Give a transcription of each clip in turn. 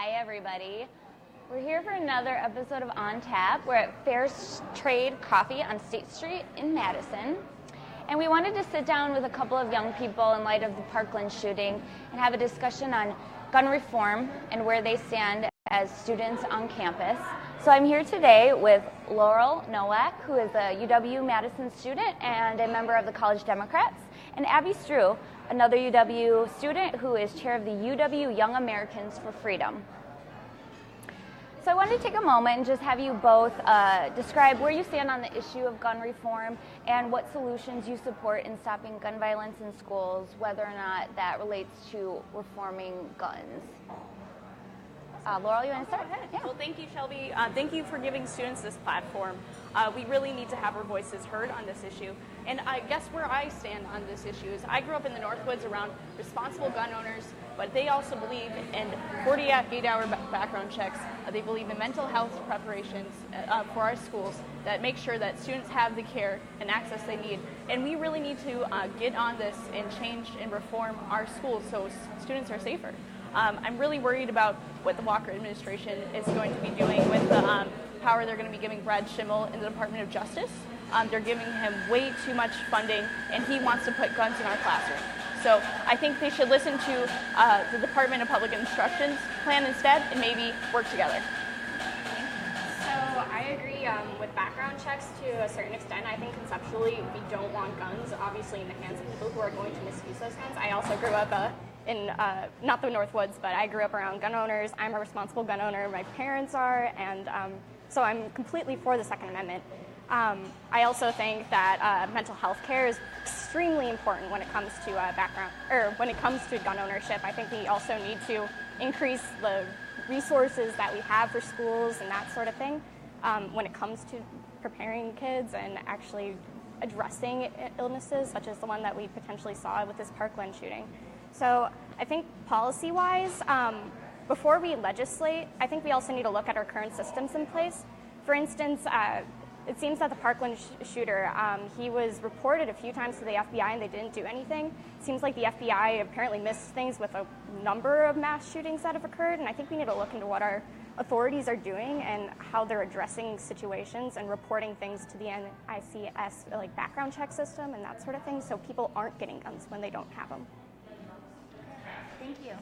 Hi, everybody. We're here for another episode of On Tap. We're at Fair Trade Coffee on State Street in Madison. And we wanted to sit down with a couple of young people in light of the Parkland shooting and have a discussion on gun reform and where they stand as students on campus. So I'm here today with Laurel Noack, who is a UW-Madison student and a member of the College Democrats, and Abby Streu, another UW student who is chair of the UW Young Americans for Freedom. So I wanted to take a moment and just have you both describe where you stand on the issue of gun reform and what solutions you support in stopping gun violence in schools, whether or not that relates to reforming guns. Laurel, you want to start? Go ahead. Yeah. Well, thank you, Shelby. Thank you for giving students this platform. We really need to have our voices heard on this issue. And I guess where I stand on this issue is I grew up in the Northwoods around responsible gun owners, but they also believe in 48-hour background checks. They believe in mental health preparations for our schools that make sure that students have the care and access they need. And we really need to get on this and change and reform our schools so students are safer. I'm really worried about what the Walker administration is going to be doing with the power they're going to be giving Brad Schimmel in the Department of Justice. They're giving him way too much funding, and he wants to put guns in our classroom. So I think they should listen to the Department of Public Instruction's plan instead and maybe work together. So I agree with background checks to a certain extent. I think conceptually we don't want guns, obviously, in the hands of people who are going to misuse those guns. I also grew up in, not the Northwoods, but I grew up around gun owners. I'm a responsible gun owner, my parents are, and so I'm completely for the Second Amendment. I also think that mental health care is extremely important when it comes to when it comes to gun ownership. I think we also need to increase the resources that we have for schools and that sort of thing when it comes to preparing kids and actually addressing illnesses such as the one that we potentially saw with this Parkland shooting. So I think policy-wise, before we legislate, I think we also need to look at our current systems in place. For instance, it seems that the Parkland shooter, he was reported a few times to the FBI and they didn't do anything. It seems like the FBI apparently missed things with a number of mass shootings that have occurred, and I think we need to look into what our authorities are doing and how they're addressing situations and reporting things to the NICS like background check system and that sort of thing, so people aren't getting guns when they don't have them. Thank you.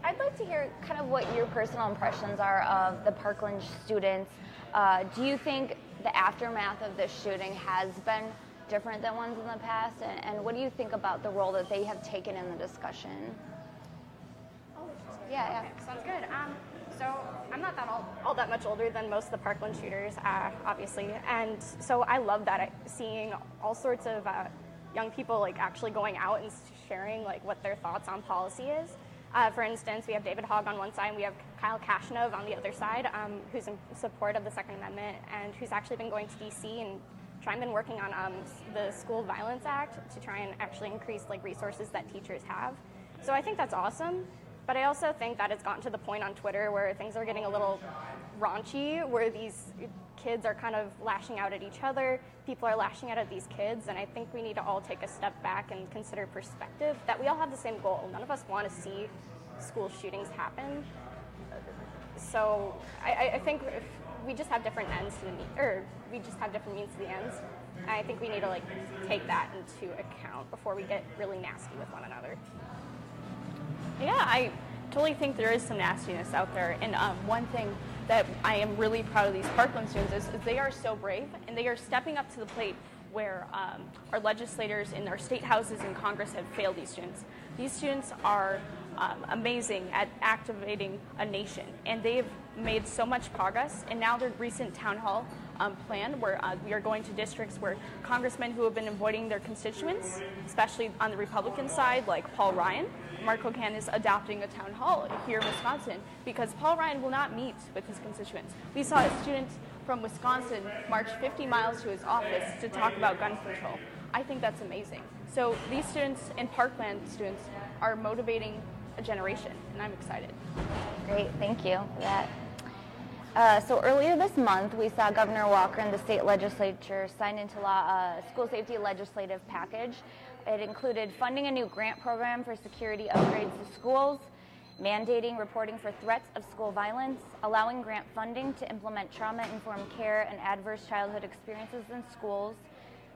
I'd like to hear kind of what your personal impressions are of the Parkland students. Do you think the aftermath of this shooting has been different than ones in the past? And what do you think about the role that they have taken in the discussion? Oh, yeah. Okay, sounds good. So I'm not all that much older than most of the Parkland shooters, obviously. And so I love that, seeing all sorts of young people like actually going out and sharing like what their thoughts on policy is. For instance, we have David Hogg on one side, and we have Kyle Kashnov on the other side, who's in support of the Second Amendment and who's actually been going to D.C. and been working on the School Violence Act to try and actually increase like resources that teachers have. So I think that's awesome, but I also think that it's gotten to the point on Twitter where things are getting a little raunchy, where these kids are kind of lashing out at each other, people are lashing out at these kids, and I think we need to all take a step back and consider perspective, that we all have the same goal. None of us want to see school shootings happen. So I think if we just have different ends to the means, or we just have different means to the ends, and I think we need to like take that into account before we get really nasty with one another. Yeah, I totally think there is some nastiness out there. And one thing that I am really proud of these Parkland students is they are so brave, and they are stepping up to the plate where our legislators in our state houses and Congress have failed these students. These students are amazing at activating a nation, and they've made so much progress. And now their recent town hall plan, where we are going to districts where congressmen who have been avoiding their constituents, especially on the Republican side, like Paul Ryan, Mark Hogan is adopting a town hall here in Wisconsin because Paul Ryan will not meet with his constituents. We saw a student from Wisconsin march 50 miles to his office to talk about gun control. I think that's amazing. So these students and Parkland students are motivating a generation, and I'm excited. Great, thank you for that. So earlier this month, we saw Governor Walker and the state legislature sign into law a school safety legislative package. It included funding a new grant program for security upgrades to schools, mandating reporting for threats of school violence, allowing grant funding to implement trauma-informed care and adverse childhood experiences in schools,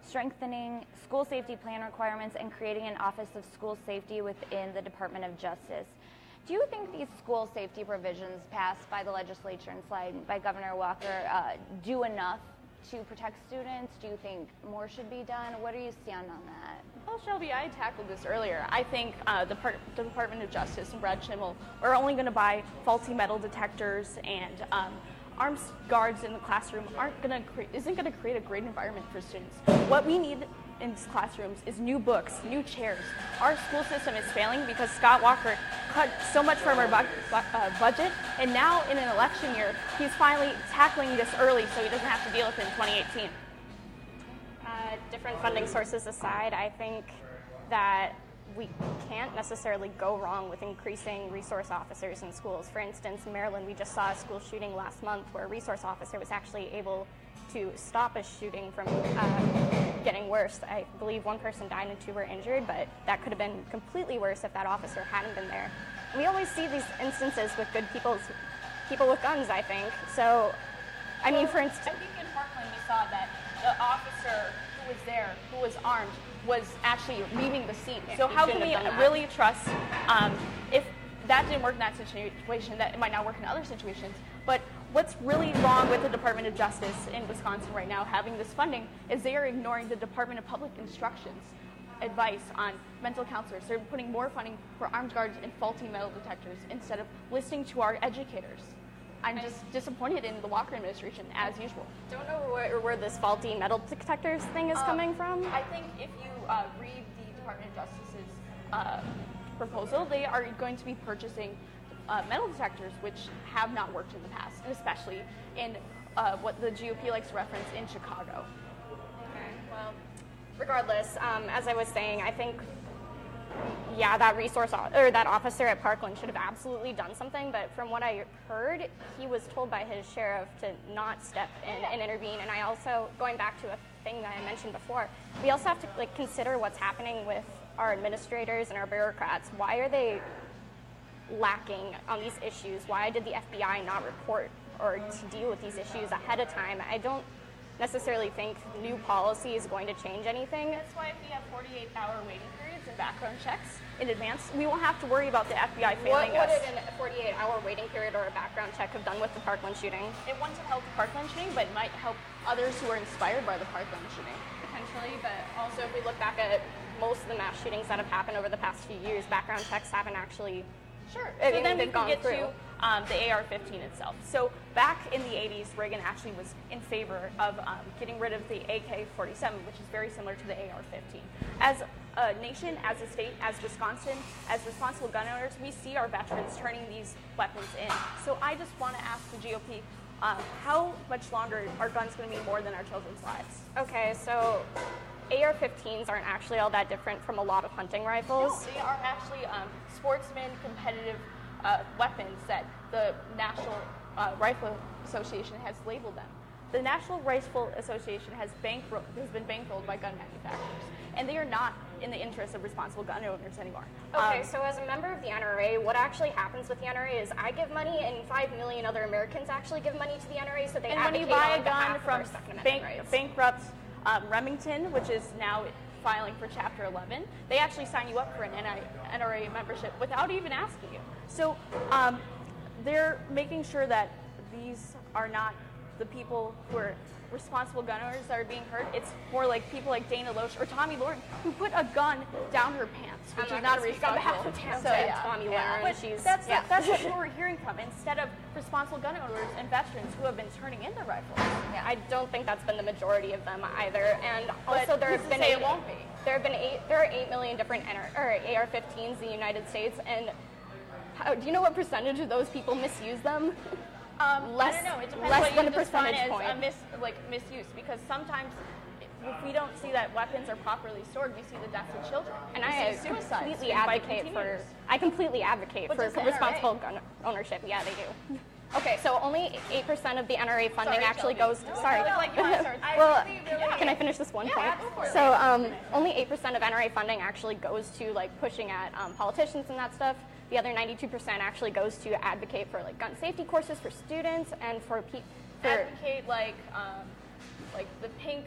strengthening school safety plan requirements, and creating an Office of School Safety within the Department of Justice. Do you think these school safety provisions passed by the legislature and signed by Governor Walker do enough to protect students? Do you think more should be done? What do you stand on that? Well, Shelby, I tackled this earlier. I think the Department of Justice and Brad Schimmel are only going to buy faulty metal detectors, and armed guards in the classroom isn't going to create a great environment for students. What we need in classrooms is new books, new chairs. Our school system is failing because Scott Walker cut so much from our budget, and now in an election year, he's finally tackling this early so he doesn't have to deal with it in 2018. Different funding sources aside, I think that we can't necessarily go wrong with increasing resource officers in schools. For instance, in Maryland, we just saw a school shooting last month where a resource officer was actually able to stop a shooting from getting worse. I believe one person died and 2 were injured, but that could have been completely worse if that officer hadn't been there. We always see these instances with good people with guns, I think. So, I mean, for instance, I think in Parkland we saw that the officer who was there, who was armed, was actually leaving the scene. So how can we really trust, if that didn't work in that situation, that it might not work in other situations? But what's really wrong with the Department of Justice in Wisconsin right now having this funding is they are ignoring the Department of Public Instruction's advice on mental counselors. They're putting more funding for armed guards and faulty metal detectors instead of listening to our educators. I'm just disappointed in the Walker administration, as usual. Don't know where this faulty metal detectors thing is coming from. I think if you read the Department of Justice's proposal, they are going to be purchasing metal detectors, which have not worked in the past, and especially in what the GOP likes to reference in Chicago. Okay, well, regardless, as I was saying, I think, yeah, that that officer at Parkland should have absolutely done something, but from what I heard, he was told by his sheriff to not step in and intervene. And I also, going back to a thing that I mentioned before, we also have to consider what's happening with our administrators and our bureaucrats. Why are they lacking on these issues? Why did the FBI not report or to deal with these issues ahead of time? I don't necessarily think new policy is going to change anything. That's why if we have 48-hour waiting periods and background checks in advance, we won't have to worry about the FBI failing us. What would a 48-hour waiting period or a background check have done with the Parkland shooting? It wouldn't have helped the Parkland shooting, but it might help others who are inspired by the Parkland shooting. Potentially, but also if we look back at most of the mass shootings that have happened over the past few years, background checks haven't actually. Sure. So then we can get to the AR-15 itself. So back in the 80s, Reagan actually was in favor of getting rid of the AK-47, which is very similar to the AR-15. As a nation, as a state, as Wisconsin, as responsible gun owners, we see our veterans turning these weapons in. So I just want to ask the GOP, how much longer are guns going to be more than our children's lives? Okay, so AR-15s aren't actually all that different from a lot of hunting rifles. No, they are actually sportsman competitive weapons that the National Rifle Association has labeled them. The National Rifle Association has been bankrolled by gun manufacturers, and they are not in the interest of responsible gun owners anymore. Okay, so as a member of the NRA, what actually happens with the NRA is I give money, and 5 million other Americans actually give money to the NRA, so they and advocate when you buy on a gun behalf from of our Second Amendment rights. bankrupt Remington, which is now filing for Chapter 11, they actually sign you up for an NRA membership without even asking you. So they're making sure that these are not the people who are responsible gun owners that are being hurt. It's more like people like Dana Loesch or Tommy Lauren who put a gun down her pants, which is not a responsible. Tommy Lauren. But that's what we're hearing from, instead of responsible gun owners and veterans who have been turning in their rifles. Yeah, I don't think that's been the majority of them either. And also there have been it won't be. There are 8 million different AR-15s in the United States, and do you know what percentage of those people misuse them? I don't know. It depends what you define as misuse, because sometimes if we don't see that weapons are properly stored, we see the deaths of children. And I completely advocate for responsible gun ownership. Yeah, they do. Okay, so only 8% of the NRA funding actually goes. Sorry. Well, can I finish this one point? go for it. So only 8% of NRA funding actually goes to like pushing at politicians and that stuff. The other 92% actually goes to advocate for like gun safety courses for students and for advocate like the pink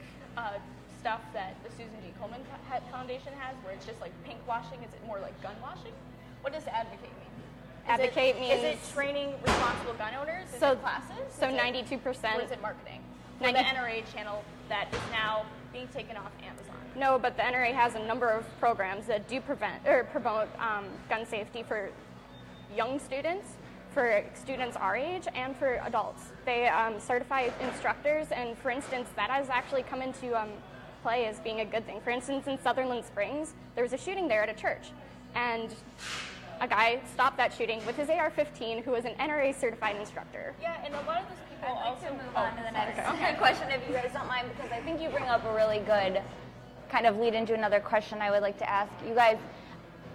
stuff that the Susan G. Komen Foundation has, where it's just like pink washing. Is it more like gun washing? What does advocate mean? Means, is it training responsible gun owners? Is it classes? So 92%. Or is it marketing? For the NRA channel that is now being taken off Amazon. No, but the NRA has a number of programs that do promote gun safety for young students, for students our age, and for adults. They certify instructors, and for instance, that has actually come into play as being a good thing. For instance, in Sutherland Springs, there was a shooting there at a church, and a guy stopped that shooting with his AR-15, who was an NRA certified instructor. Yeah, and a lot of those people I'd like to move on to the next okay. question, if you guys don't mind, because I think you bring up a really good kind of lead into another question I would like to ask. You guys,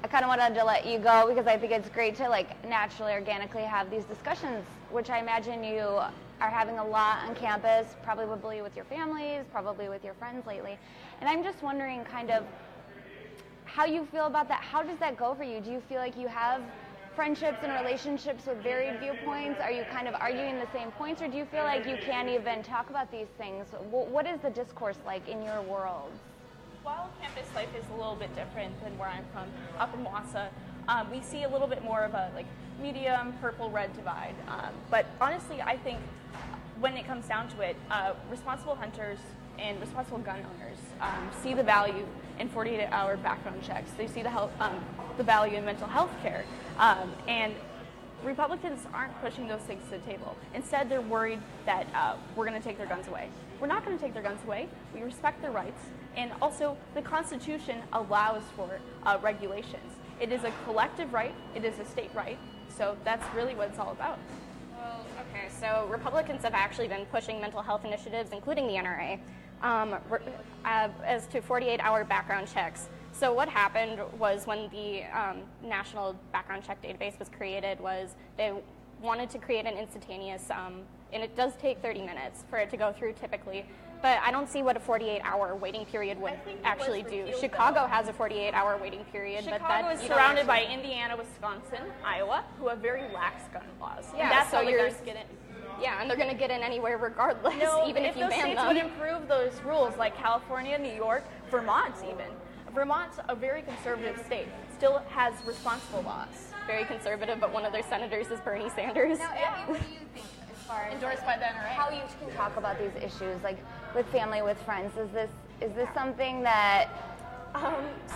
I kind of wanted to let you go because I think it's great to like naturally, organically have these discussions, which I imagine you are having a lot on campus, probably with your families, probably with your friends lately. And I'm just wondering kind of how you feel about that. How does that go for you? Do you feel like you have friendships and relationships with varied viewpoints? Are you kind of arguing the same points, or do you feel like you can't even talk about these things? What is the discourse like in your world? While campus life is a little bit different than where I'm from, up in Wausau, we see a little bit more of a like medium purple-red divide. But honestly, I think when it comes down to it, responsible hunters and responsible gun owners see the value in 48-hour background checks. They see the value in mental health care, and Republicans aren't pushing those things to the table. Instead, they're worried that we're going to take their guns away. We're not going to take their guns away. We respect their rights, and also the Constitution allows for regulations. It is a collective right. It is a state right. So that's really what it's all about. Well, okay, so Republicans have actually been pushing mental health initiatives, including the NRA, as to 48-hour background checks. So what happened was when the National Background Check Database was created was they wanted to create an instantaneous, and it does take 30 minutes for it to go through typically, but I don't see what a 48-hour waiting period would actually do. Chicago has a 48-hour waiting period. Chicago is surrounded by Indiana, Wisconsin, Iowa, who have very lax gun laws. Yeah, and that's so how the guns get in. Yeah, and they're going to get in anywhere regardless, No, even if you ban them. If those states would improve those rules, like California, New York, Vermont even. Vermont's a very conservative state, still has responsible laws. Very conservative, but one of their senators is Bernie Sanders. Now, Abby, what do you think as far as Endorsed by the NRA. how you can talk about these issues, like with family, with friends? Is this something that?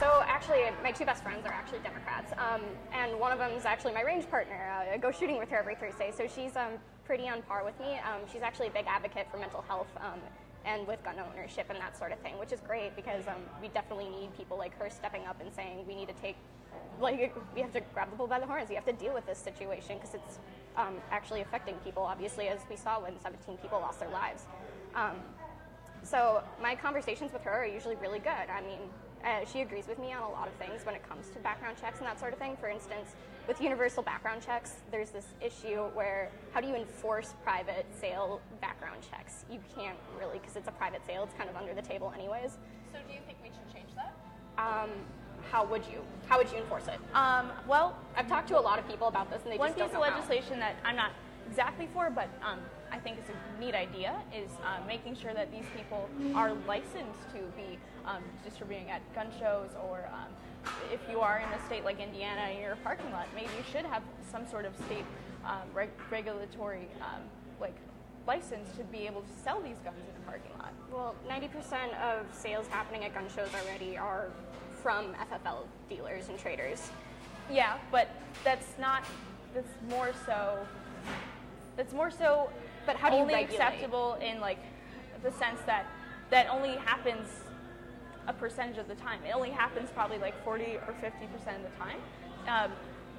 So actually, my two best friends are actually Democrats, and one of them is actually my range partner. I go shooting with her every Thursday, so she's pretty on par with me. She's actually a big advocate for mental health and with gun ownership and that sort of thing, which is great because we definitely need people like her stepping up and saying we need to take, like, we have to grab the bull by the horns. We have to deal with this situation because it's actually affecting people, obviously, as we saw when 17 people lost their lives. So my conversations with her are usually really good. I mean, she agrees with me on a lot of things when it comes to background checks and that sort of thing. For instance, with universal background checks, there's this issue where how do you enforce private sale background checks? You can't really, because it's a private sale. It's kind of under the table anyways. So do you think we should change that? How would you enforce it? Well, I've talked to a lot of people about this, and they one just don't piece know of how. legislation that I'm not exactly for, but I think it's a neat idea, is making sure that these people are licensed to be distributing at gun shows, or if you are in a state like Indiana and you're a parking lot, maybe you should have some sort of state regulatory like license to be able to sell these guns in a parking lot. Well, 90% of sales happening at gun shows already are from FFL dealers and traders. Yeah, but that's more so. But how do you only regulate? acceptable in like the sense that only happens a percentage of the time. It only happens probably like 40 or 50% of the time.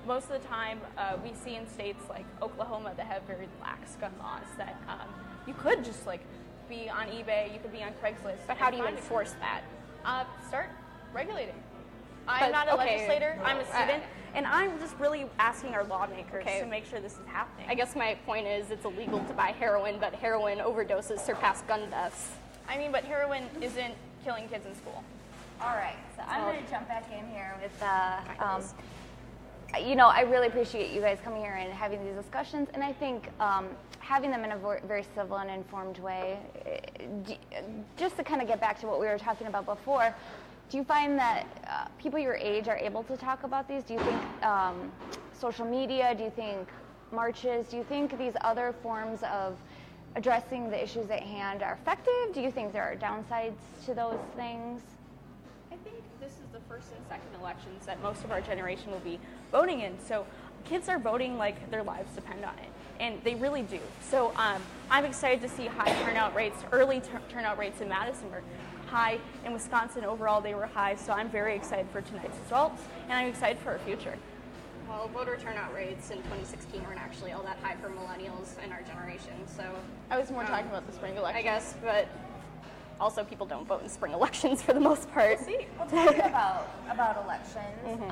Most of the time, we see in states like Oklahoma that have very lax gun laws that you could just like be on eBay, you could be on Craigslist. But how do you enforce that? Start regulating. I'm not a legislator. I'm a student. And I'm just really asking our lawmakers to make sure this is happening. I guess my point is it's illegal to buy heroin, but heroin overdoses surpass gun deaths. I mean, but heroin isn't killing kids in school. All right, so I'm going to jump back in here with, you know, I really appreciate you guys coming here and having these discussions, and I think having them in a very civil and informed way, just to kind of get back to what we were talking about before, do you find that people your age are able to talk about these? Do you think social media, do you think marches, do you think these other forms of addressing the issues at hand are effective? Do you think there are downsides to those things? I think this is the first and second elections that most of our generation will be voting in. So kids are voting like their lives depend on it, and they really do. So I'm excited to see high turnout rates. Early turnout rates in Madison were high. In Wisconsin overall they were high, so I'm very excited for tonight's results, and I'm excited for our future. Well, voter turnout rates in 2016 weren't actually all that high for millennials in our generation, so... I was more talking about the spring election. I guess, but also people don't vote in spring elections for the most part. We'll see. We'll talk about elections.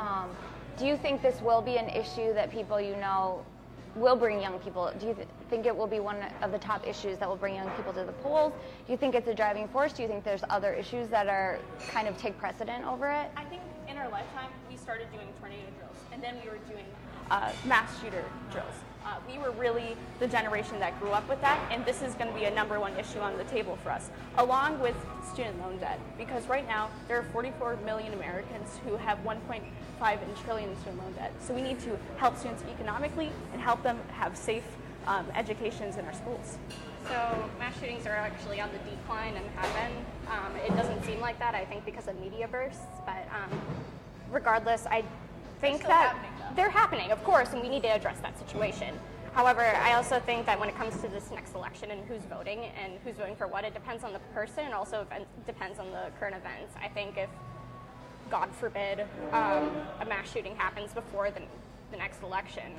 Do you think this will be an issue that people you know will bring young people? Do you think it will be one of the top issues that will bring young people to the polls? Do you think it's a driving force? Do you think there's other issues that are kind of take precedent over it? I think in our lifetime we started doing tornado drills, and then we were doing mass shooter drills. We were really the generation that grew up with that, and this is going to be a #1 issue on the table for us, along with student loan debt, because right now there are 44 million Americans who have 1.5 trillion in student loan debt. So we need to help students economically and help them have safe educations in our schools. So mass shootings are actually on the decline and have been. It doesn't seem like that, I think, because of media bursts, but regardless, I think that they're happening, of course, and we need to address that situation. However, I also think that when it comes to this next election and who's voting for what, it depends on the person, and also depends on the current events. I think if, God forbid, a mass shooting happens before the next election,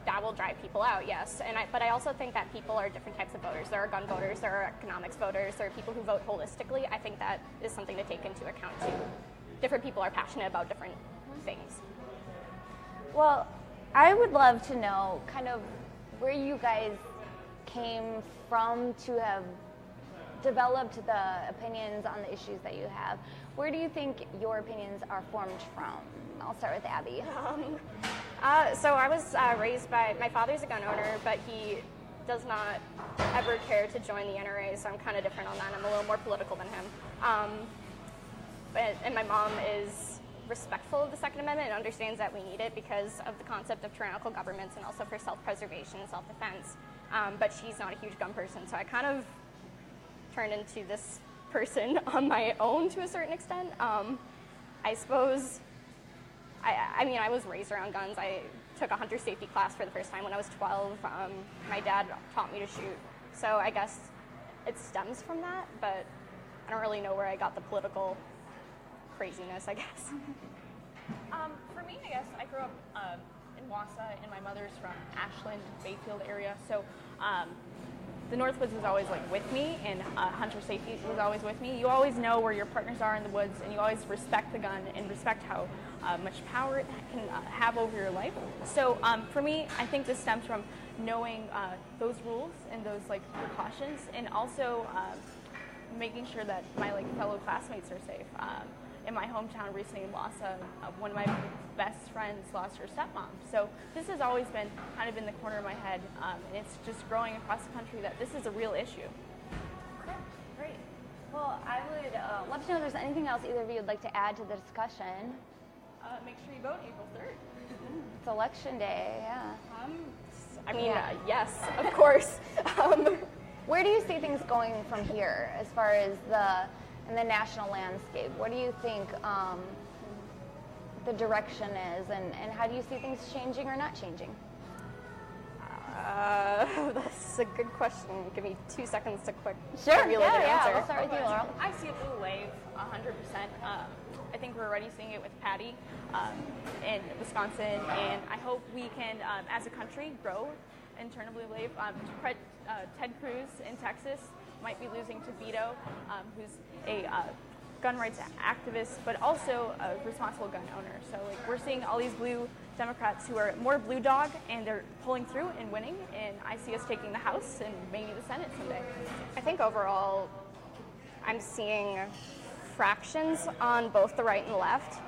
that will drive people out, yes. But I also think that people are different types of voters. There are gun voters, there are economics voters, there are people who vote holistically. I think that is something to take into account too. Different people are passionate about different things. Well, I would love to know kind of where you guys came from to have developed the opinions on the issues that you have. Where do you think your opinions are formed from? I'll start with Abby. So I was raised by, my father's a gun owner, but he does not ever care to join the NRA, so I'm kind of different on that. I'm a little more political than him. And my mom is respectful of the Second Amendment and understands that we need it because of the concept of tyrannical governments and also for self-preservation and self-defense. But she's not a huge gun person, so I kind of turned into this person on my own to a certain extent. I suppose, I mean, I was raised around guns. I took a hunter safety class for the first time when I was 12. My dad taught me to shoot. So I guess it stems from that, but I don't really know where I got the political craziness, I guess. For me, I guess I grew up in Wausau, and my mother's from Ashland, Bayfield area. So the Northwoods was always like with me, and hunter safety was always with me. You always know where your partners are in the woods, and you always respect the gun and respect how much power it can have over your life. So for me, I think this stems from knowing those rules and those like precautions, and also making sure that my fellow classmates are safe. In my hometown recently in Wausau, one of my best friends lost her stepmom. So this has always been kind of in the corner of my head, and it's just growing across the country that this is a real issue. Okay, great. Well, I would love to know if there's anything else either of you would like to add to the discussion. Make sure you vote April 3rd. It's election day, yeah. I mean, yes, of course. Where do you see things going from here as far as in the national landscape? What do you think the direction is, and how do you see things changing or not changing? That's a good question. Give me 2 seconds to quick Sure, formulate an answer. We'll start with you, Laurel. I see a blue wave, 100%. I think we're already seeing it with Patty in Wisconsin, and I hope we can, as a country, grow and turn a blue wave. Ted Cruz in Texas might be losing to Beto, who's a gun rights activist, but also a responsible gun owner. So like we're seeing all these blue Democrats who are more blue dog, and they're pulling through and winning, and I see us taking the House and maybe the Senate someday. I think overall I'm seeing fractions on both the right and the left.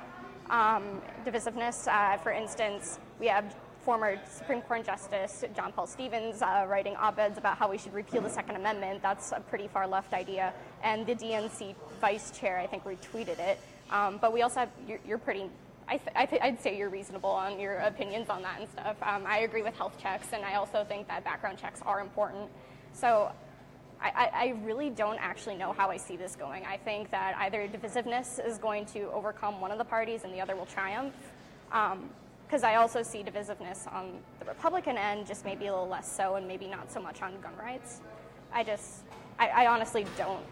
Divisiveness, for instance, we have former Supreme Court Justice John Paul Stevens writing op-eds about how we should repeal the Second Amendment. That's a pretty far left idea. And the DNC vice chair, I think, retweeted it. But we also have, you're pretty, I'd say you're reasonable on your opinions on that and stuff. I agree with health checks, and I also think that background checks are important. So I really don't actually know how I see this going. I think that either divisiveness is going to overcome one of the parties and the other will triumph. Because I also see divisiveness on the Republican end, just maybe a little less so, and maybe not so much on gun rights. I honestly don't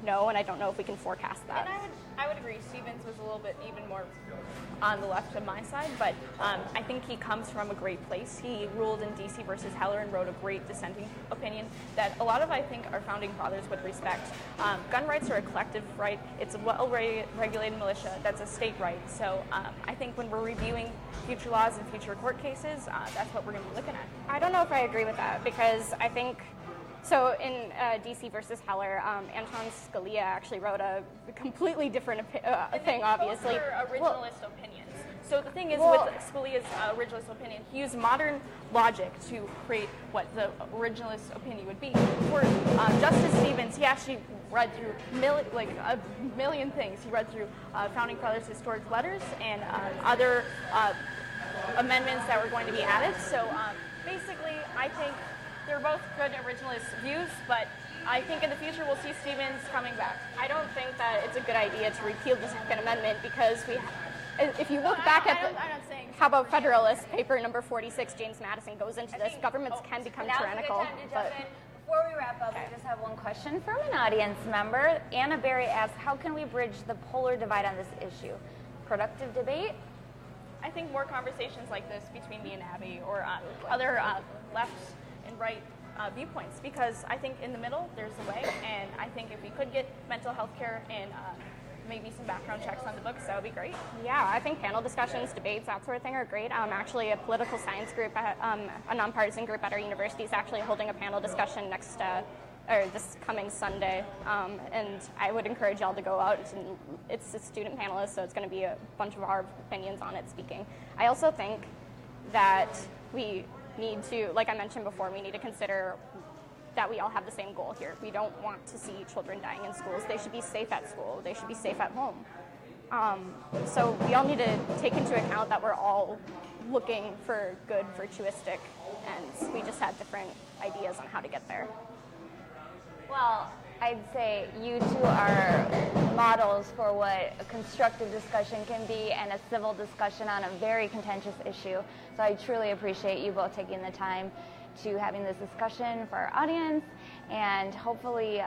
know, and I don't know if we can forecast that. And I would agree. Stevens was a little bit even more on the left of my side, but I think he comes from a great place. He ruled in D.C. versus Heller and wrote a great dissenting opinion that a lot of, I think, our founding fathers would respect. Gun rights are a collective right. It's a well-regulated militia. That's a state right. So I think when we're reviewing future laws and future court cases, that's what we're going to be looking at. I don't know if I agree with that, because I think, so in D.C. versus Heller, Anton Scalia actually wrote a completely different thing, obviously. Originalist opinions. So the thing is, with Scalia's originalist opinion, he used modern logic to create what the originalist opinion would be. For Justice Stevens, he actually read through a million things. He read through Founding Fathers' historic letters and other amendments that were going to be added. So basically, I think they're both good originalist views, but I think in the future we'll see Stevens coming back. I don't think that it's a good idea to repeal the Second Amendment, because if you look back at how about Federalist Paper number 46, James Madison goes into this, governments can become tyrannical. Before we wrap up, we just have one question from an audience member. Anna Berry asks, how can we bridge the polar divide on this issue? Productive debate? I think more conversations like this between me and Abby, or other left and right viewpoints, because I think in the middle there's a way, and I think if we could get mental health care and maybe some background checks on the books, that would be great. Yeah, I think panel discussions, debates, that sort of thing are great. Actually, a political science group, a nonpartisan group at our university is actually holding a panel discussion this coming Sunday, and I would encourage y'all to go out. It's a student panelist, so it's going to be a bunch of our opinions on it speaking. I also think that we need to, like I mentioned before, we need to consider that we all have the same goal here. We don't want to see children dying in schools. They should be safe at school. They should be safe at home. So we all need to take into account that we're all looking for good, virtuistic ends. We just have different ideas on how to get there. Well, I'd say you two are models for what a constructive discussion can be and a civil discussion on a very contentious issue. So I truly appreciate you both taking the time to having this discussion for our audience, and hopefully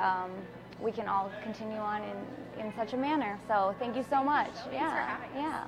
we can all continue on in such a manner. So thank you so much. Thanks for having us. Yeah.